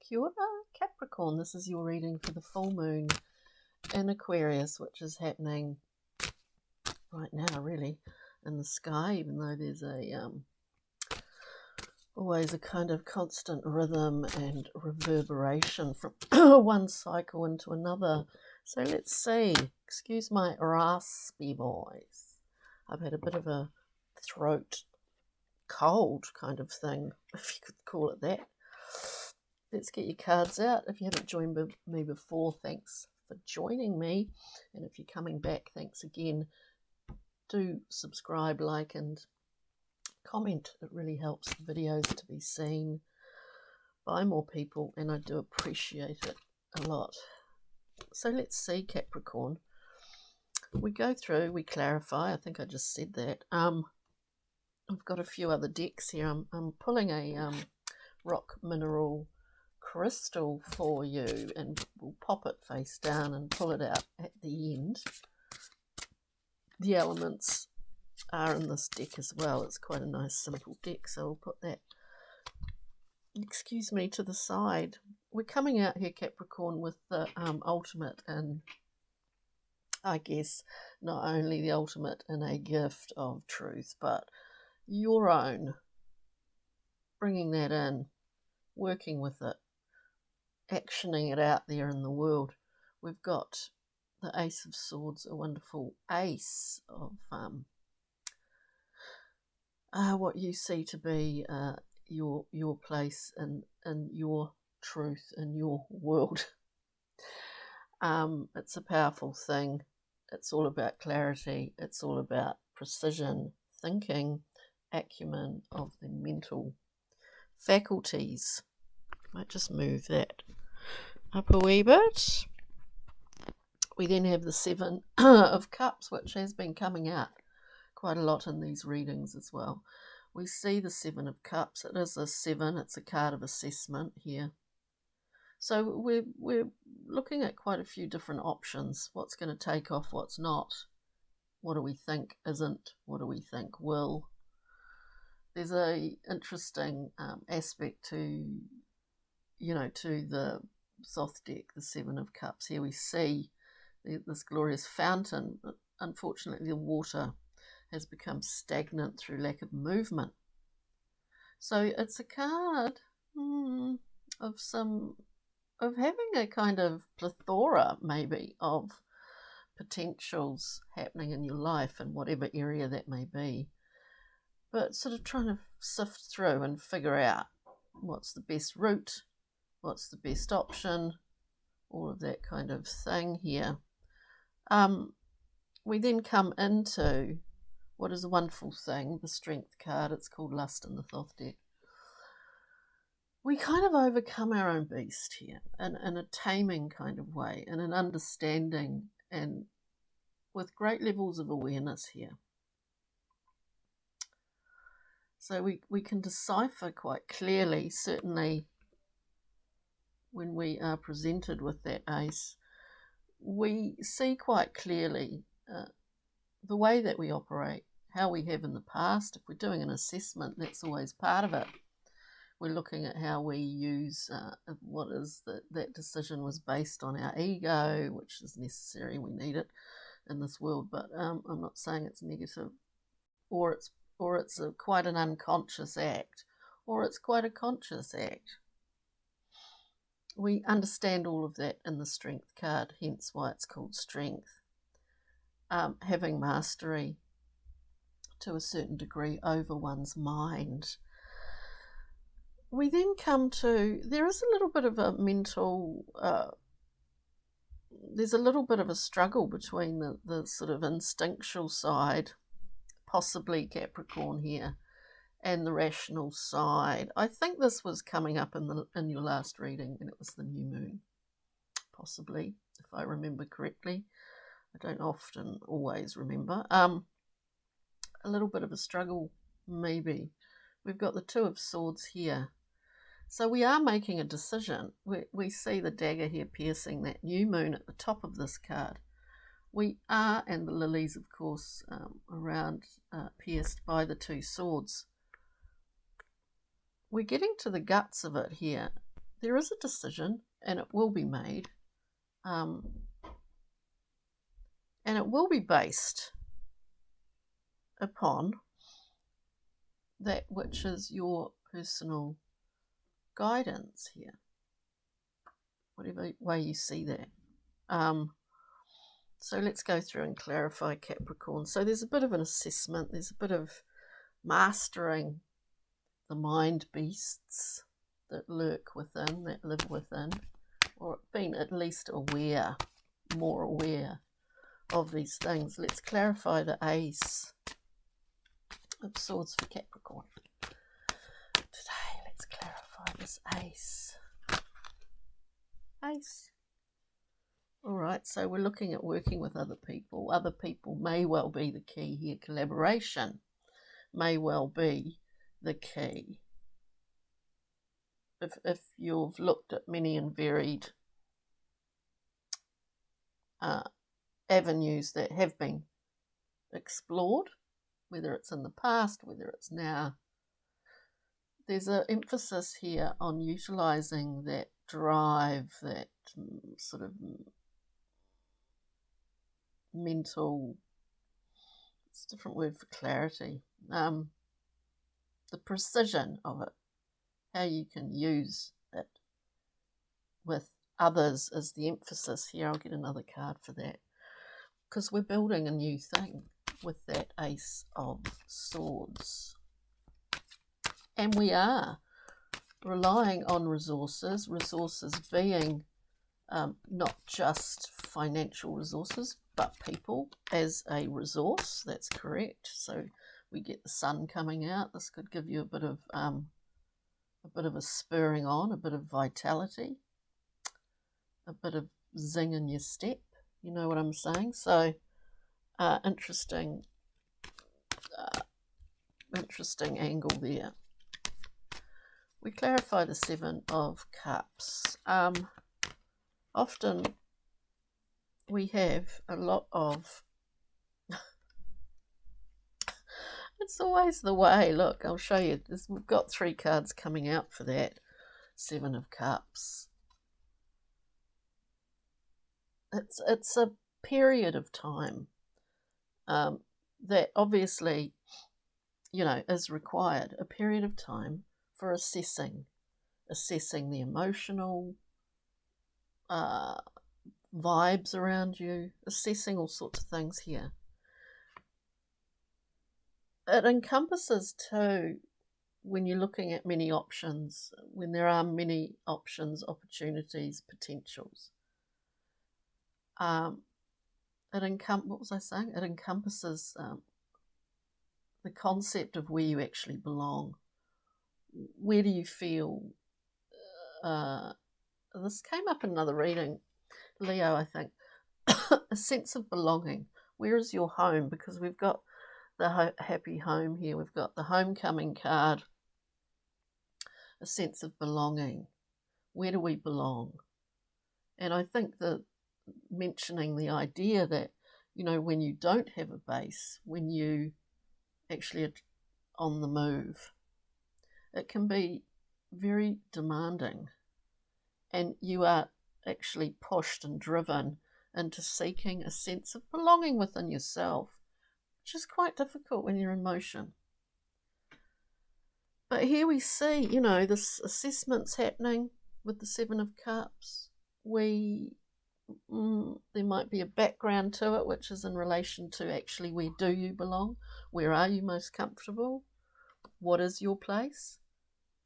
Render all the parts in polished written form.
Kia ora, Capricorn. This is your reading for the full moon in Aquarius, which is happening right now, really, in the sky, even though there's always a kind of constant rhythm and reverberation from one cycle into another. So let's see. Excuse my raspy voice. I've had a bit of a throat cold kind of thing, if you could call it that. Let's get your cards out. If you haven't joined me before, thanks for joining me. And if you're coming back, thanks again. Do subscribe, like, and comment. It really helps the videos to be seen by more people, and I do appreciate it a lot. So let's see, Capricorn. We go through, we clarify. I think I just said that. I've got a few other decks here. I'm pulling a rock mineral crystal for you, and we'll pop it face down and pull it out at the end. The elements are in this deck as well. It's quite a nice simple deck, so we'll put that, excuse me, to the side. We're coming out here, Capricorn, with the ultimate, and I guess not only the ultimate in a gift of truth, but your own, bringing that in, working with it, actioning it out there in the world. We've got the Ace of Swords, a wonderful ace of what you see to be your place and your truth in your world. It's a powerful thing. It's all about clarity. It's all about precision, thinking, acumen of the mental faculties. Might just move that up a wee bit. We then have the Seven of Cups, which has been coming out quite a lot in these readings as well. We see the Seven of Cups. It is a 7. It's a card of assessment here. So we're looking at quite a few different options. What's going to take off, what's not. What do we think isn't? What do we think will? There's a interesting aspect to, to the Thoth deck, the Seven of Cups. Here we see this glorious fountain, but unfortunately the water has become stagnant through lack of movement. So it's a card of having a kind of plethora, maybe, of potentials happening in your life in whatever area that may be, but sort of trying to sift through and figure out what's the best route, what's the best option, all of that kind of thing here. We then come into what is a wonderful thing, the Strength card. It's called Lust in the Thoth deck. We kind of overcome our own beast here in a taming kind of way, in an understanding and with great levels of awareness here. So we can decipher quite clearly, certainly when we are presented with that ace, we see quite clearly the way that we operate, how we have in the past. If we're doing an assessment, that's always part of it. We're looking at how we use what is that decision was based on our ego, which is necessary. We need it in this world, but I'm not saying it's negative, or it's quite an unconscious act, or it's quite a conscious act. We understand all of that in the Strength card, hence why it's called Strength. Having mastery to a certain degree over one's mind. We then come to, there is a little bit of a mental, there's a little bit of a struggle between the sort of instinctual side, possibly Capricorn here, and the rational side. I think this was coming up in your last reading when it was the new moon, possibly, if I remember correctly. I don't often always remember. A little bit of a struggle, maybe. We've got the Two of Swords here. So we are making a decision. We see the dagger here piercing that new moon at the top of this card. We are, and the lilies, of course, around, pierced by the two swords. We're getting to the guts of it here. there is a decision, and it will be made, and it will be based upon that which is your personal guidance here, whatever way you see that. So let's go through and clarify, Capricorn. So there's a bit of an assessment, there's a bit of mastering the mind beasts that lurk within, that live within, or being at least aware, more aware of these things. Let's clarify the Ace of Swords for Capricorn. Today, let's clarify this Ace. Ace. All right, so we're looking at working with other people. Other people may well be the key here. Collaboration may well be the key. If you've looked at many and varied avenues that have been explored, whether it's in the past, whether it's now, there's an emphasis here on utilising that drive, that sort of mental, it's a different word for clarity, the precision of it, how you can use it with others is the emphasis here. I'll get another card for that, because we're building a new thing with that Ace of Swords. And we are relying on resources being not just financial resources, but people as a resource. That's correct. So we get the sun coming out. This could give you a bit of a spurring on, a bit of vitality, a bit of zing in your step. You know what I'm saying? So interesting angle there. We clarify the Seven of Cups. Often we have a lot of it's always the way. Look, I'll show you. We've got 3 cards coming out for that Seven of Cups. It's a period of time that obviously, you know, is required. A period of time for assessing the emotional vibes around you, assessing all sorts of things here. It encompasses too, when you're looking at many options, when there are many options, opportunities, potentials. What was I saying? It encompasses the concept of where you actually belong. Where do you feel? This came up in another reading, Leo, I think. A sense of belonging. Where is your home? Because we've got the happy home here. We've got the homecoming card. A sense of belonging. Where do we belong? And I think that mentioning the idea that, you know, when you don't have a base, when you actually are on the move, it can be very demanding, and you are actually pushed and driven into seeking a sense of belonging within yourself, which is quite difficult when you're in motion. But here we see, you know, this assessment's happening with the Seven of Cups. There might be a background to it, which is in relation to actually where do you belong? Where are you most comfortable? What is your place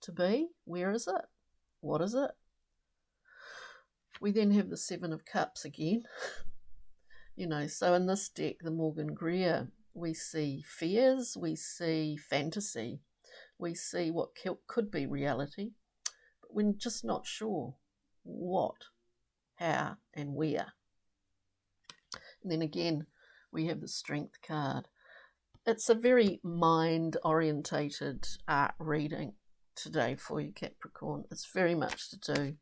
to be? Where is it? What is it? We then have the Seven of Cups again. You know, so in this deck, the Morgan Greer, we see fears, we see fantasy, we see what could be reality, but we're just not sure what, how, and where. And then again, we have the Strength card. It's a very mind-orientated reading today for you, Capricorn. It's very much to do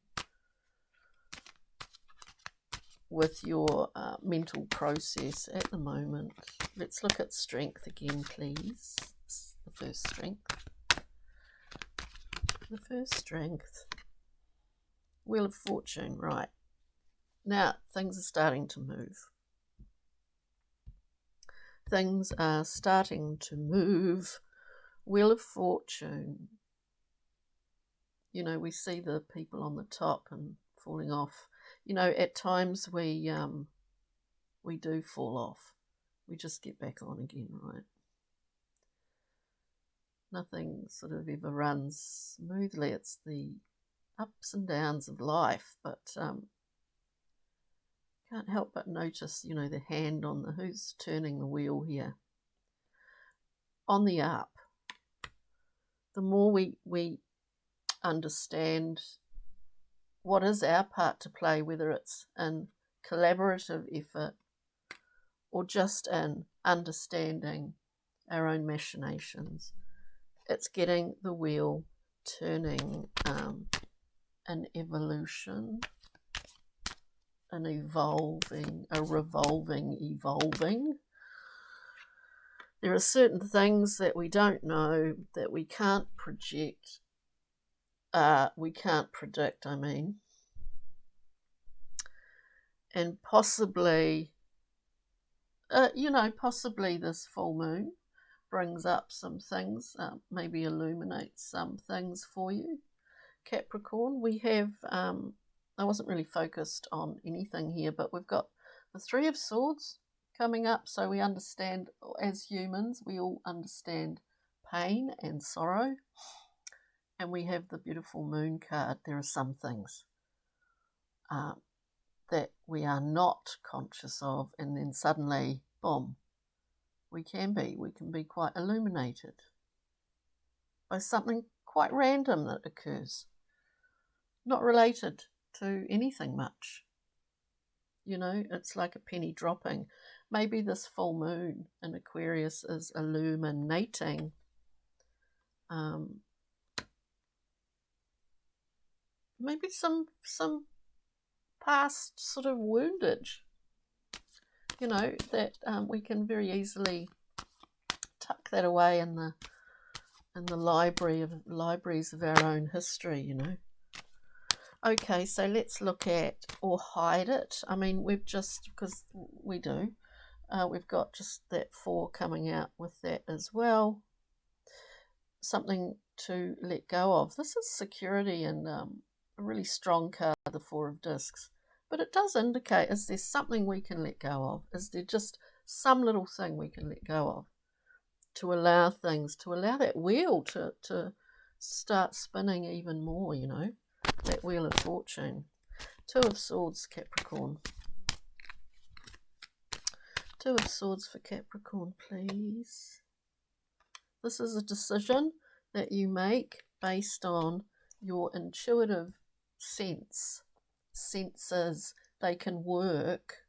with your mental process at the moment. Let's look at Strength again, please. The first Strength. The first Strength. Wheel of Fortune, right. Now, things are starting to move. Things are starting to move. Wheel of Fortune. You know, we see the people on the top and falling off. You know, at times we do fall off. We just get back on again, right? Nothing sort of ever runs smoothly. It's the ups and downs of life, but can't help but notice, you know, the hand on the, who's turning the wheel here. On the up, the more we understand what is our part to play, whether it's in collaborative effort or just in understanding our own machinations, it's getting the wheel turning, an evolution, an evolving, a revolving, evolving. There are certain things that we don't know, that we can't project, we can't predict, I mean. And possibly, you know, possibly this full moon brings up some things, maybe illuminates some things for you. Capricorn, we have, I wasn't really focused on anything here, but we've got the Three of Swords coming up, so we understand, as humans, we all understand pain and sorrow. And we have the beautiful moon card. There are some things that we are not conscious of, and then suddenly, boom, we can be quite illuminated by something quite random that occurs, not related to anything much. You know, it's like a penny dropping. Maybe this full moon in Aquarius is illuminating maybe some past sort of woundage, you know, that we can very easily tuck that away in the libraries of our own history, you know. Okay, so let's look at, or hide it. I mean, we've just, because we do, we've got just that 4 coming out with that as well. Something to let go of. This is security and a really strong card, the 4 of Discs. But it does indicate, is there something we can let go of? Is there just some little thing we can let go of to allow things, to allow that wheel to start spinning even more, you know? That Wheel of Fortune. 2 of Swords, Capricorn. 2 of Swords for Capricorn, please. This is a decision that you make based on your intuitive senses. They can work.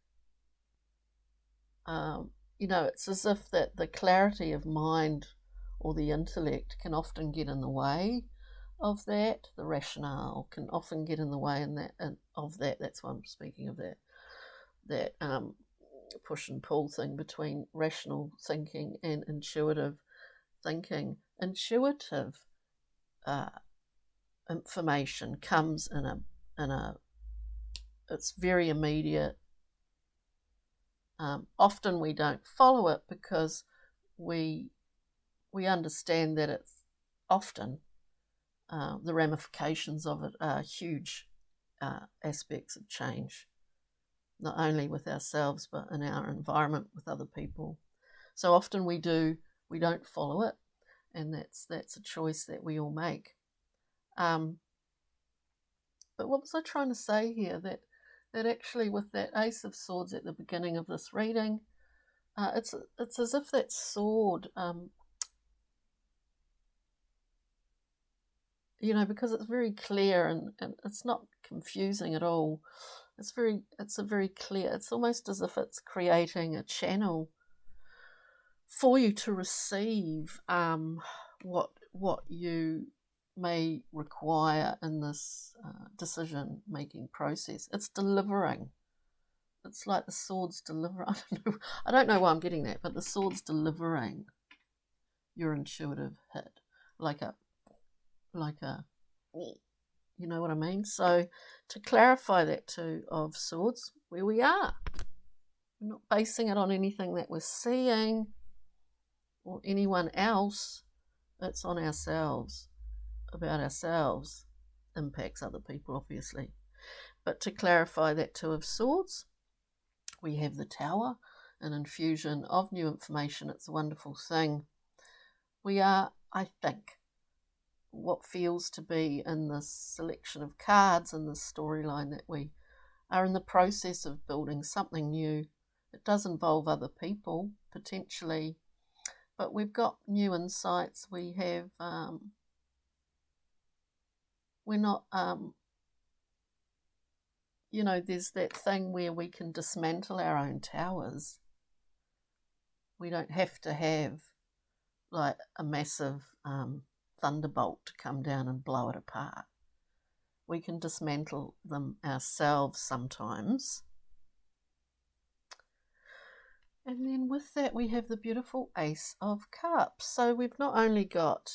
You know, it's as if that the clarity of mind or the intellect can often get in the way of that. The rationale can often get in the way of that. That's why I'm speaking of that push and pull thing between rational thinking and intuitive thinking. Intuitive information comes in a it's very immediate. Often we don't follow it because we understand that it's often the ramifications of it are huge aspects of change, not only with ourselves but in our environment with other people. So often we don't follow it, and that's a choice that we all make. But what was I trying to say here? That actually with that Ace of Swords at the beginning of this reading, it's as if that sword, you know, because it's very clear and it's not confusing at all. It's a very clear, it's almost as if it's creating a channel for you to receive what you may require in this decision-making process. It's delivering. It's like the sword's delivering. I don't know why I'm getting that, but the sword's delivering your intuitive hit, like a You know what I mean? So to clarify that Two of Swords, where we are. We're not basing it on anything that we're seeing or anyone else. It's on ourselves, about ourselves. Impacts other people, obviously. But to clarify that Two of Swords, we have the Tower, an infusion of new information. It's a wonderful thing. We are, I think, what feels to be in this selection of cards and this storyline that we are in the process of building something new. It does involve other people, potentially, but we've got new insights. We have, we're not, you know, there's that thing where we can dismantle our own towers. We don't have to have like a massive thunderbolt to come down and blow it apart. We can dismantle them ourselves sometimes. And then with that, we have the beautiful Ace of Cups. So we've not only got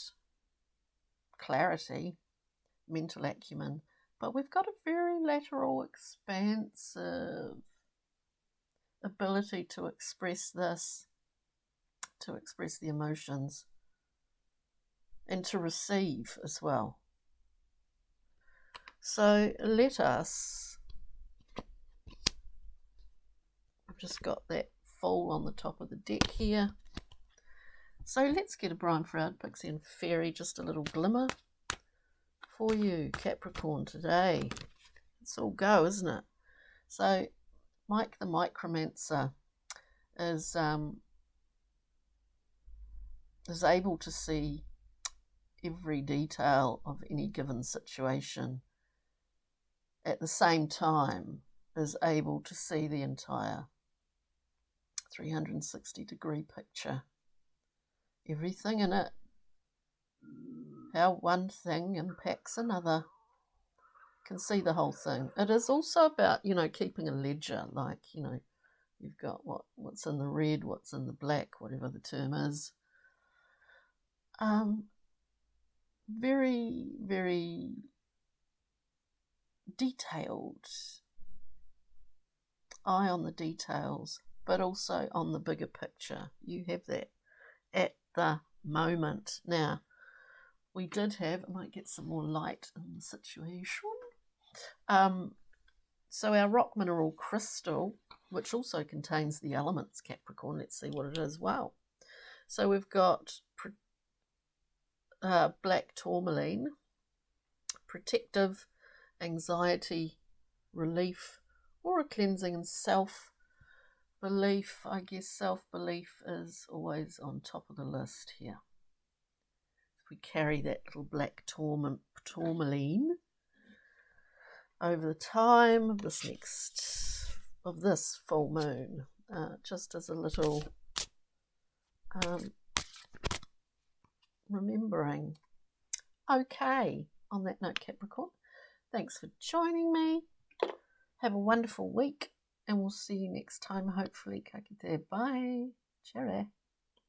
clarity, mental acumen, but we've got a very lateral, expansive ability to express this, to express the emotions, and to receive as well. So let us, I've just got that Fool on the top of the deck here. So let's get a Brian Froud, Pixie and Fairy, just a little glimmer for you, Capricorn, today. It's all go, isn't it? So Mike the Micromancer is able to see every detail of any given situation, at the same time is able to see the entire 360-degree picture, everything in it, how one thing impacts another, can see the whole thing. It is also about, you know, keeping a ledger, like, you know, you've got what's in the red, what's in the black, whatever the term is. Very, very detailed, eye on the details, but also on the bigger picture. You have that at the moment. Now, we did have, I might get some more light in the situation. So our rock mineral crystal, which also contains the elements, Capricorn, let's see what it is. Wow. So we've got black tourmaline, protective, anxiety, relief, aura cleansing, and self-belief. I guess self-belief is always on top of the list here. If we carry that little black tourmaline over the time of this full moon, just as a little remembering. Okay, on that note, Capricorn, thanks for joining me. Have a wonderful week, and we'll see you next time, hopefully. Ka kite. Bye. Chere.